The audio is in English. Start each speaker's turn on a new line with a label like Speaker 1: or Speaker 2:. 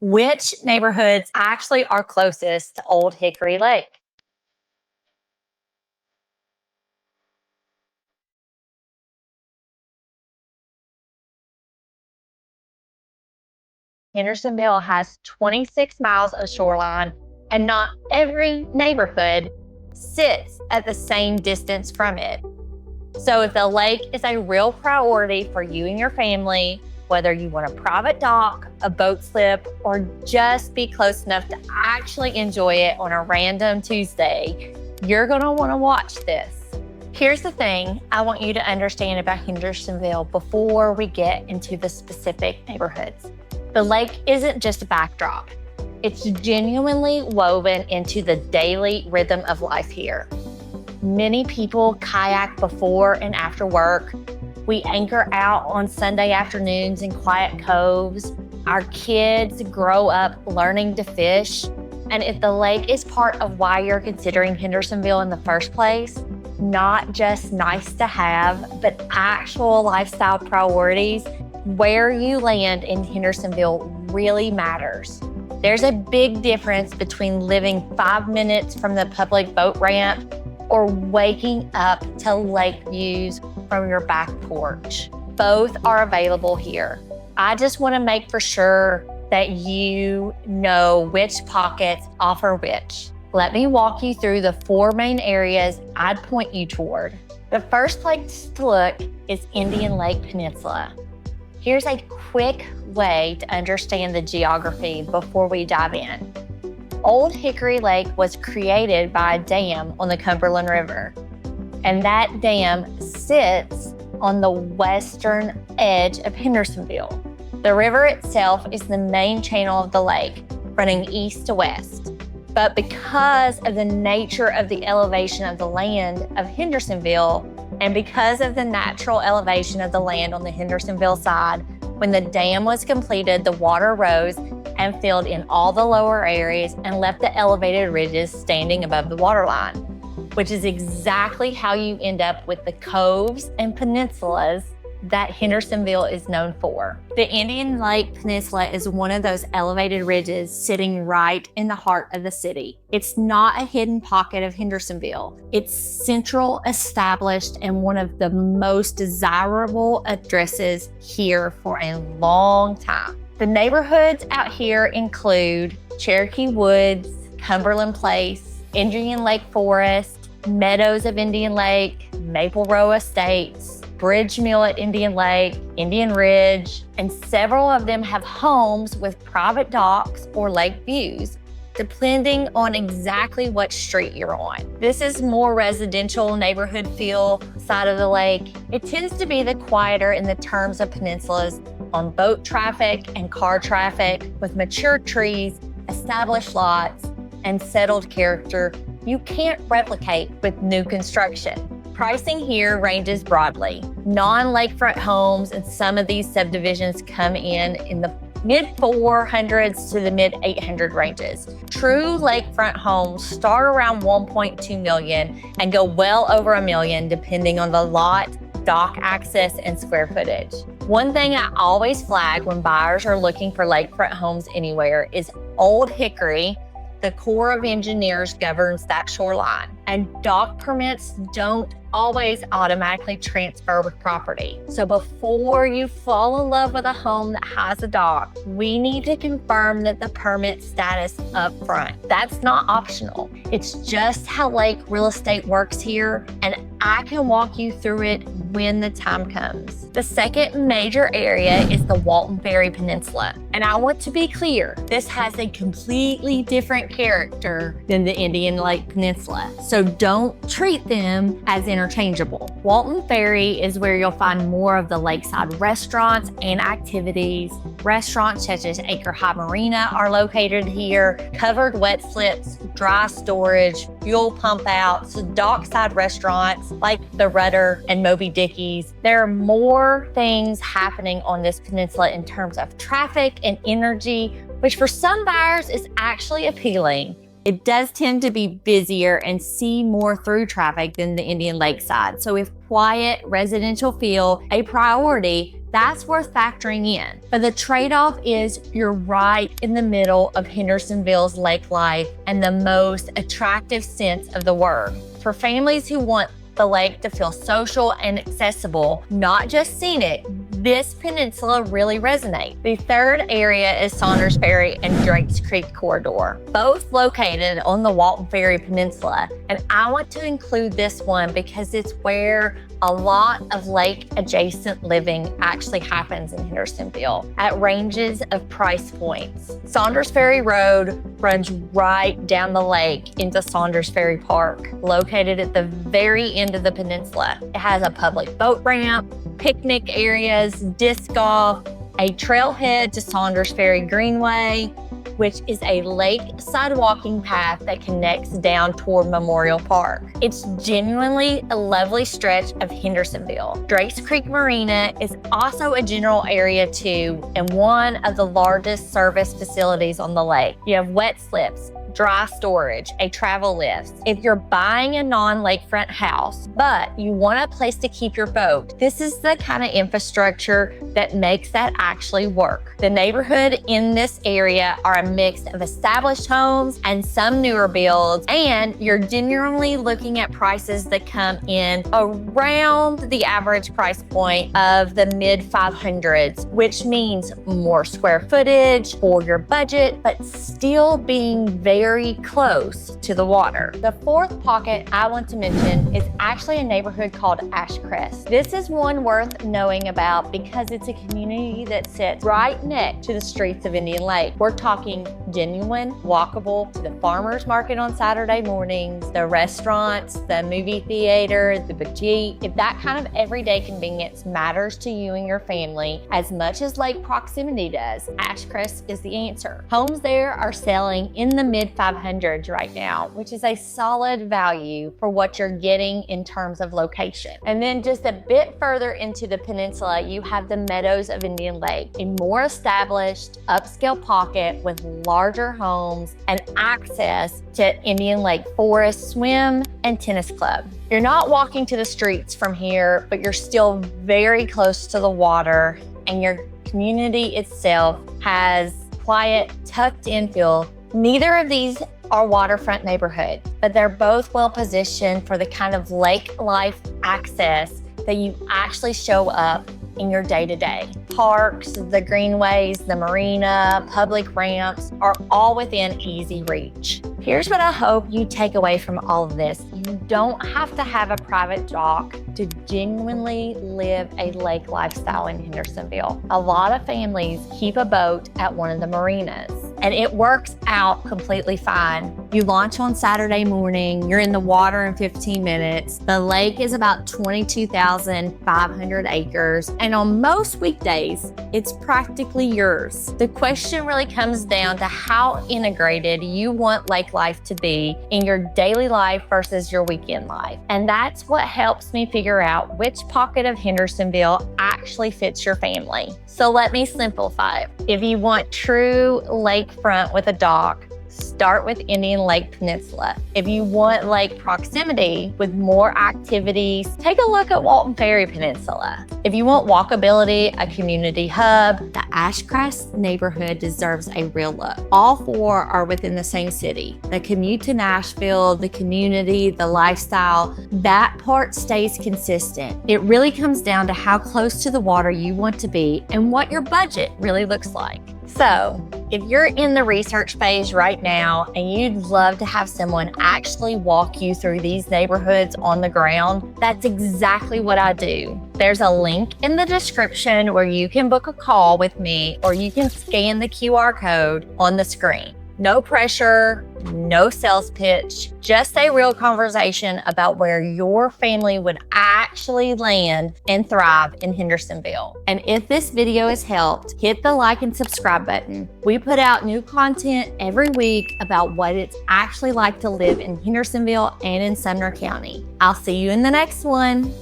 Speaker 1: Which neighborhoods actually are closest to Old Hickory Lake? Hendersonville has 26 miles of shoreline, and not every neighborhood sits at the same distance from it. So if the lake is a real priority for you and your family, whether you want a private dock, a boat slip, or just be close enough to actually enjoy it on a random Tuesday, you're gonna wanna watch this. Here's the thing I want you to understand about Hendersonville before we get into the specific neighborhoods. The lake isn't just a backdrop. It's genuinely woven into the daily rhythm of life here. Many people kayak before and after work. We anchor out on Sunday afternoons in quiet coves. Our kids grow up learning to fish. And if the lake is part of why you're considering Hendersonville in the first place, not just nice to have, but actual lifestyle priorities, where you land in Hendersonville really matters. There's a big difference between living 5 minutes from the public boat ramp or waking up to lake views from your back porch. Both are available here. I just want to make for sure that you know which pockets offer which. Let me walk you through the 4 main areas I'd point you toward. The first place to look is Indian Lake Peninsula. Here's a quick way to understand the geography before we dive in. Old Hickory Lake was created by a dam on the Cumberland River, and that dam sits on the western edge of Hendersonville. The river itself is the main channel of the lake, running east to west. But because of the nature of the elevation of the land of Hendersonville, and because of the natural elevation of the land on the Hendersonville side, when the dam was completed, the water rose and filled in all the lower areas and left the elevated ridges standing above the waterline, which is exactly how you end up with the coves and peninsulas that Hendersonville is known for. The Indian Lake Peninsula is one of those elevated ridges sitting right in the heart of the city. It's not a hidden pocket of Hendersonville. It's central, established, and one of the most desirable addresses here for a long time. The neighborhoods out here include Cherokee Woods, Cumberland Place, Indian Lake Forest, Meadows of Indian Lake, Maple Row Estates, Bridge Mill at Indian Lake, Indian Ridge, and several of them have homes with private docks or lake views, depending on exactly what street you're on. This is more residential neighborhood feel side of the lake. It tends to be the quieter in the terms of peninsulas on boat traffic and car traffic with mature trees, established lots, and settled character you can't replicate with new construction. Pricing here ranges broadly. Non-lakefront homes in some of these subdivisions come in the mid 400s to the mid 800 ranges. True lakefront homes start around 1.2 million and go well over $1 million depending on the lot, dock access, and square footage. One thing I always flag when buyers are looking for lakefront homes anywhere is Old Hickory. The Corps of Engineers governs that shoreline, and dock permits don't always automatically transfer with property. So before you fall in love with a home that has a dock, we need to confirm that the permit status up front. That's not optional. It's just how lake real estate works here, and I can walk you through it when the time comes. The second major area is the Walton Ferry Peninsula. And I want to be clear, this has a completely different character than the Indian Lake Peninsula. So don't treat them as interchangeable. Walton Ferry is where you'll find more of the lakeside restaurants and activities. Restaurants such as Acre High Marina are located here, covered wet slips, dry storage, fuel pump outs, dockside restaurants like the Rudder and Moby Dickies. There are more things happening on this peninsula in terms of traffic and energy, which for some buyers is actually appealing. It does tend to be busier and see more through traffic than the Indian Lakeside. So if quiet residential feel a priority, That's worth factoring in. But the trade-off is you're right in the middle of Hendersonville's lake life and the most attractive sense of the word. For families who want the lake to feel social and accessible, not just scenic, this peninsula really resonates. The third area is Saunders Ferry and Drakes Creek Corridor, both located on the Walton Ferry Peninsula. And I want to include this one because it's where a lot of lake adjacent living actually happens in Hendersonville at ranges of price points. Saunders Ferry Road runs right down the lake into Saunders Ferry Park, located at the very end of the peninsula. It has a public boat ramp, picnic areas, disc golf, a trailhead to Saunders Ferry Greenway, which is a lakeside walking path that connects down toward Memorial Park. It's genuinely a lovely stretch of Hendersonville. Drakes Creek Marina is also a general area too, and one of the largest service facilities on the lake. You have wet slips, dry storage, a travel lift. If you're buying a non-lakefront house, but you want a place to keep your boat, this is the kind of infrastructure that makes that actually work. The neighborhood in this area are a mix of established homes and some newer builds, and you're genuinely looking at prices that come in around the average price point of the mid 500s, which means more square footage for your budget, but still being very close to the water. The fourth pocket I want to mention is actually a neighborhood called Ashcrest. This is one worth knowing about because it's a community that sits right next to the streets of Indian Lake. We're talking genuine, walkable to the farmers market on Saturday mornings, the restaurants, the movie theater, the boutique. If that kind of everyday convenience matters to you and your family as much as lake proximity does, Ashcrest is the answer. Homes there are selling in the mid 500s right now, which is a solid value for what you're getting in terms of location. And then just a bit further into the peninsula, you have the Meadows of Indian Lake, a more established upscale pocket with larger homes and access to Indian Lake Forest swim and tennis club. You're not walking to the streets from here, but you're still very close to the water, and your community itself has quiet, tucked-in feel. Neither of these are waterfront neighborhood, but they're both well positioned for the kind of lake life access that you actually show up in your day-to-day. Parks, the greenways, the marina, public ramps are all within easy reach. Here's what I hope you take away from all of this. You don't have to have a private dock to genuinely live a lake lifestyle in Hendersonville. A lot of families keep a boat at one of the marinas, and it works out completely fine. You launch on Saturday morning, you're in the water in 15 minutes. The lake is about 22,500 acres, and on most weekdays, it's practically yours. The question really comes down to how integrated you want lake life to be in your daily life versus your weekend life. And that's what helps me figure out which pocket of Hendersonville actually fits your family. So let me simplify. If you want true lakefront with a dock, start with Indian Lake Peninsula. If you want lake proximity with more activities, take a look at Walton Ferry Peninsula. If you want walkability, a community hub, the Ashcrest neighborhood deserves a real look. All four are within the same city. The commute to Nashville, the community, the lifestyle, that part stays consistent. It really comes down to how close to the water you want to be and what your budget really looks like. So, if you're in the research phase right now and you'd love to have someone actually walk you through these neighborhoods on the ground, that's exactly what I do. There's a link in the description where you can book a call with me, or you can scan the QR code on the screen. No pressure, no sales pitch, just a real conversation about where your family would actually land and thrive in Hendersonville. And if this video has helped, hit the like and subscribe button. We put out new content every week about what it's actually like to live in Hendersonville and in Sumner County. I'll see you in the next one.